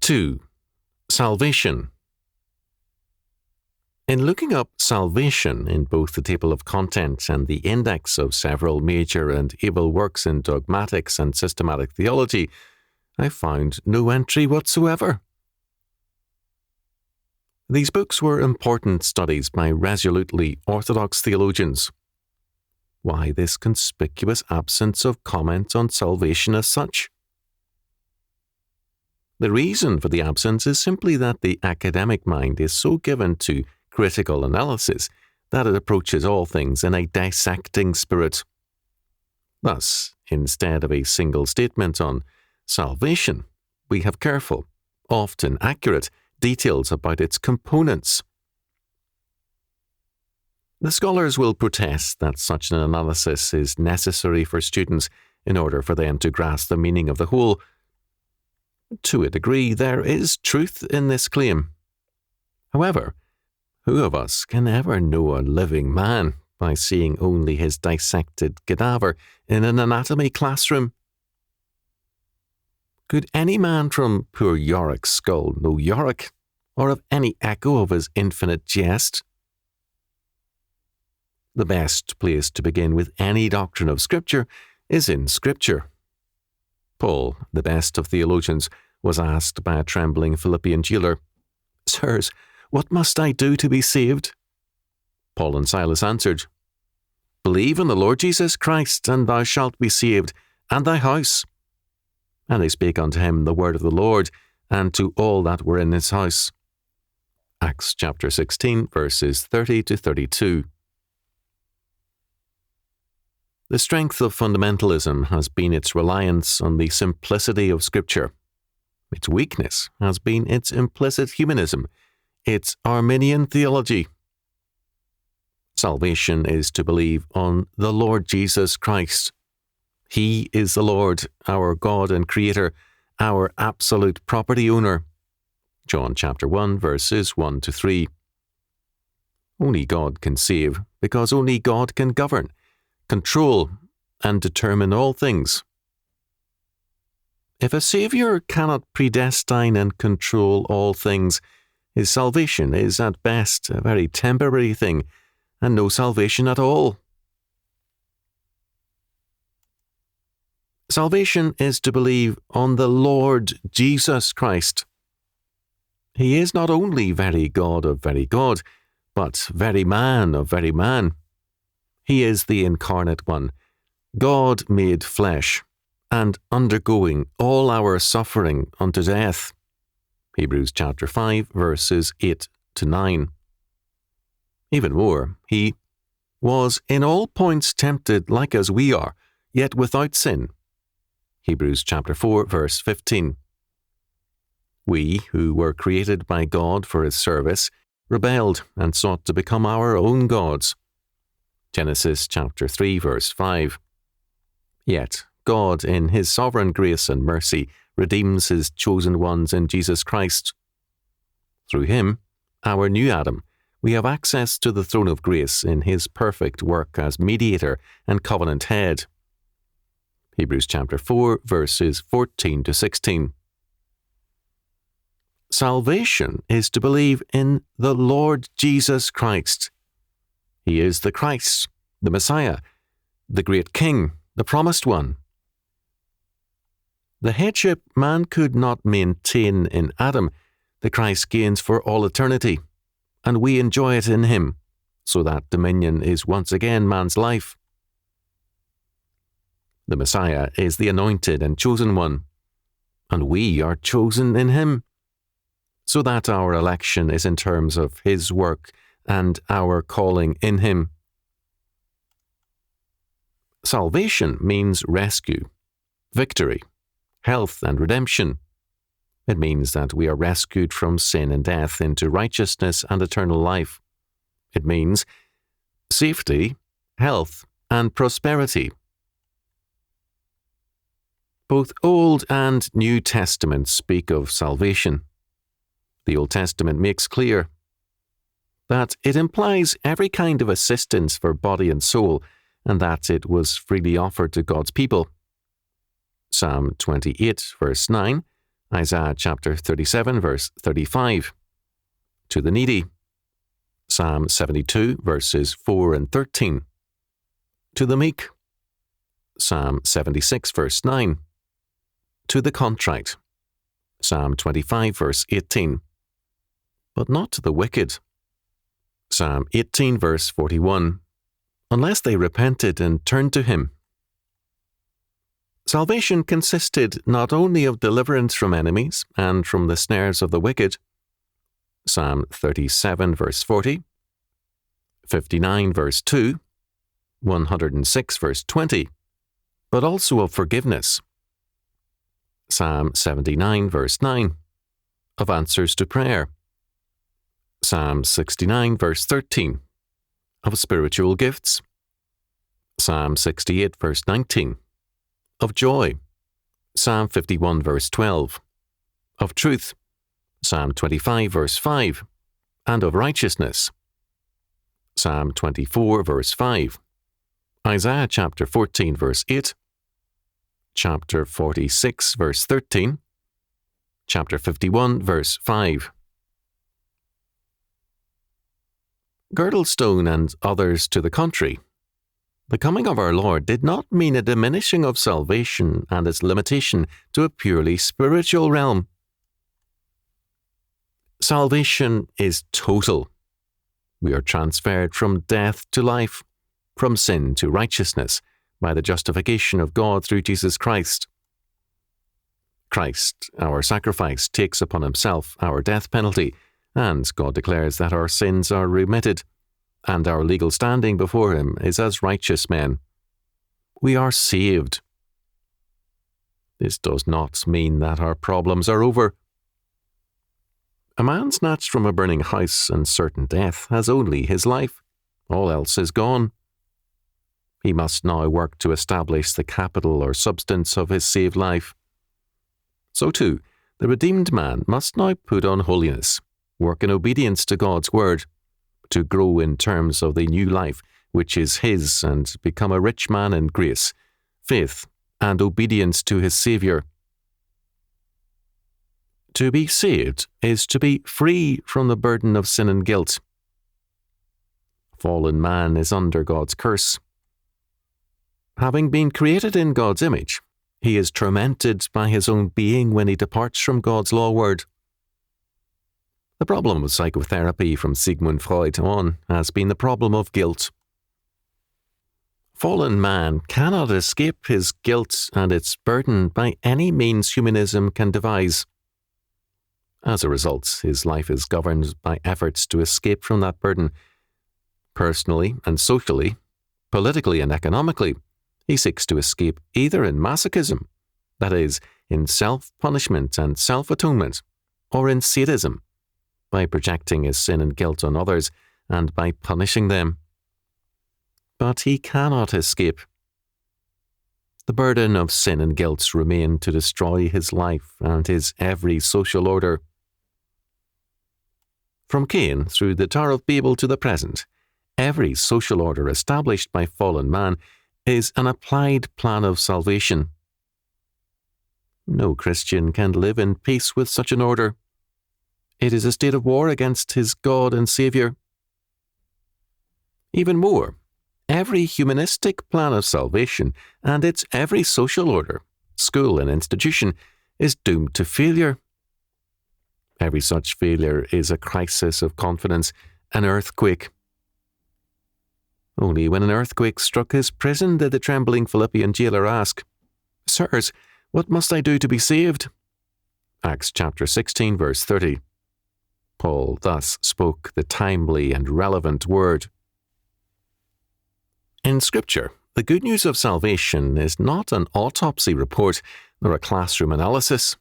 2. Salvation. In looking up salvation in both the table of contents and the index of several major and able works in dogmatics and systematic theology, I found no entry whatsoever. These books were important studies by resolutely orthodox theologians. Why this conspicuous absence of comment on salvation as such? The reason for the absence is simply that the academic mind is so given to critical analysis that it approaches all things in a dissecting spirit. Thus, instead of a single statement on salvation, we have careful, often accurate, details about its components. The scholars will protest that such an analysis is necessary for students in order for them to grasp the meaning of the whole. To a degree, there is truth in this claim. However, who of us can ever know a living man by seeing only his dissected cadaver in an anatomy classroom? Could any man from poor Yorick's skull know Yorick, or have any echo of his infinite jest? The best place to begin with any doctrine of Scripture is in Scripture. Paul, the best of theologians, was asked by a trembling Philippian jailer, "Sirs, what must I do to be saved?" Paul and Silas answered, "Believe in the Lord Jesus Christ, and thou shalt be saved, and thy house." And they spake unto him the word of the Lord, and to all that were in his house. Acts chapter 16, verses 30 to 32. The strength of fundamentalism has been its reliance on the simplicity of Scripture. Its weakness has been its implicit humanism, its Arminian theology. Salvation is to believe on the Lord Jesus Christ. He is the Lord, our God and Creator, our absolute property owner. John chapter 1, verses 1 to 3. Only God can save, because only God can govern, control, and determine all things. If a Saviour cannot predestine and control all things, his salvation is at best a very temporary thing, and no salvation at all. Salvation is to believe on the Lord Jesus Christ. He is not only very God of very God, but very man of very man. He is the incarnate one, God made flesh, and undergoing all our suffering unto death. Hebrews chapter 5, verses 8 to 9. Even more, he was in all points tempted like as we are, yet without sin. Hebrews chapter 4, verse 15. We, who were created by God for his service, rebelled and sought to become our own gods. Genesis chapter 3, verse 5. Yet God, in his sovereign grace and mercy, redeems his chosen ones in Jesus Christ. Through him, our new Adam, we have access to the throne of grace in his perfect work as mediator and covenant head. Hebrews chapter 4, verses 14 to 16. Salvation is to believe in the Lord Jesus Christ. He is the Christ, the Messiah, the great King, the promised one. The headship man could not maintain in Adam, the Christ gains for all eternity, and we enjoy it in him, so that dominion is once again man's life. The Messiah is the anointed and chosen one, and we are chosen in him, so that our election is in terms of his work and our calling in him. Salvation means rescue, victory, health and redemption. It means that we are rescued from sin and death into righteousness and eternal life. It means safety, health, and prosperity. Both Old and New Testaments speak of salvation. The Old Testament makes clear that it implies every kind of assistance for body and soul, and that it was freely offered to God's people. Psalm 28, verse 9, Isaiah chapter 37, verse 35. To the needy. Psalm 72, verses 4 and 13. To the meek. Psalm 76, verse 9. To the contrite. Psalm 25, verse 18. But not to the wicked. Psalm 18, verse 41. Unless they repented and turned to him. Salvation consisted not only of deliverance from enemies and from the snares of the wicked, Psalm 37, verse 40, 59, verse 2, 106, verse 20, but also of forgiveness, Psalm 79, verse 9, of answers to prayer, Psalm 69, verse 13, of spiritual gifts, Psalm 68, verse 19, of joy, Psalm 51, verse 12, of truth, Psalm 25, verse 5, and of righteousness, Psalm 24, verse 5, Isaiah chapter 14, verse 8, chapter 46, verse 13, chapter 51, verse 5. Girdlestone and others to the contrary. The coming of our Lord did not mean a diminishing of salvation and its limitation to a purely spiritual realm. Salvation is total. We are transferred from death to life, from sin to righteousness, by the justification of God through Jesus Christ. Christ, our sacrifice, takes upon himself our death penalty, and God declares that our sins are remitted, and our legal standing before him is as righteous men. We are saved. This does not mean that our problems are over. A man snatched from a burning house and certain death has only his life. All else is gone. He must now work to establish the capital or substance of his saved life. So too, the redeemed man must now put on holiness, work in obedience to God's word, to grow in terms of the new life which is his and become a rich man in grace, faith, and obedience to his Saviour. To be saved is to be free from the burden of sin and guilt. Fallen man is under God's curse. Having been created in God's image, he is tormented by his own being when he departs from God's law word. The problem of psychotherapy from Sigmund Freud on has been the problem of guilt. Fallen man cannot escape his guilt and its burden by any means humanism can devise. As a result, his life is governed by efforts to escape from that burden. Personally and socially, politically and economically, he seeks to escape either in masochism, that is, in self-punishment and self-atonement, or in sadism, by projecting his sin and guilt on others and by punishing them. But he cannot escape. The burden of sin and guilt remain to destroy his life and his every social order. From Cain through the Tower of Babel to the present, every social order established by fallen man is an applied plan of salvation. No Christian can live in peace with such an order. It is a state of war against his God and Saviour. Even more, every humanistic plan of salvation and its every social order, school and institution, is doomed to failure. Every such failure is a crisis of confidence, an earthquake. Only when an earthquake struck his prison did the trembling Philippian jailer ask, "Sirs, what must I do to be saved?" Acts chapter 16, verse 30. Paul thus spoke the timely and relevant word. In Scripture, the good news of salvation is not an autopsy report nor a classroom analysis.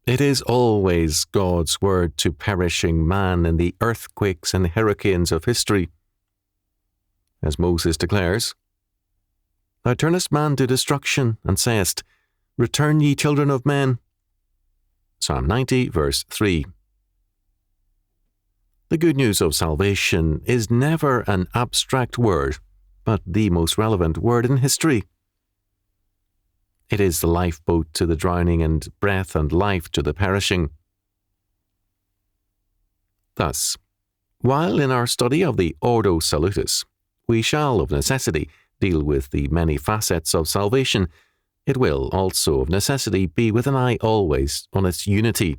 It is always God's word to perishing man in the earthquakes and hurricanes of history. As Moses declares, "Thou turnest man to destruction, and sayest, Return ye children of men." Psalm 90, verse 3. The good news of salvation is never an abstract word, but the most relevant word in history. It is the lifeboat to the drowning and breath and life to the perishing. Thus, while in our study of the Ordo Salutis, we shall of necessity deal with the many facets of salvation, it will also of necessity be with an eye always on its unity.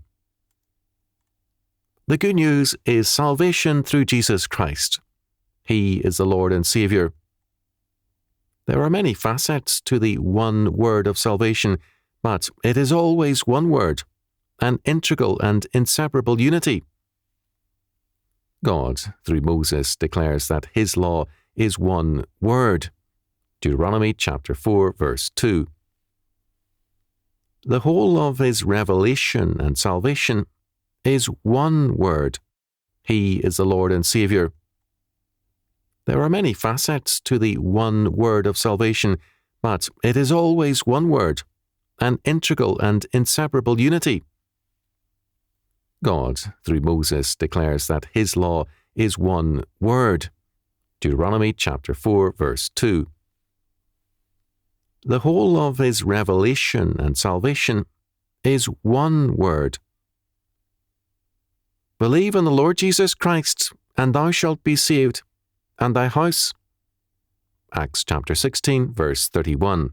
The good news is salvation through Jesus Christ. He is the Lord and Saviour. There are many facets to the one word of salvation, but it is always one word, an integral and inseparable unity. God, through Moses, declares that his law is one word. Deuteronomy chapter 4, verse 2. The whole of his revelation and salvation is one word. He is the Lord and Saviour. There are many facets to the one word of salvation, but it is always one word, an integral and inseparable unity. God, through Moses, declares that his law is one word. Deuteronomy chapter 4, verse 2. The whole of his revelation and salvation is one word. Believe in the Lord Jesus Christ, and thou shalt be saved, and thy house. Acts chapter 16, verse 31.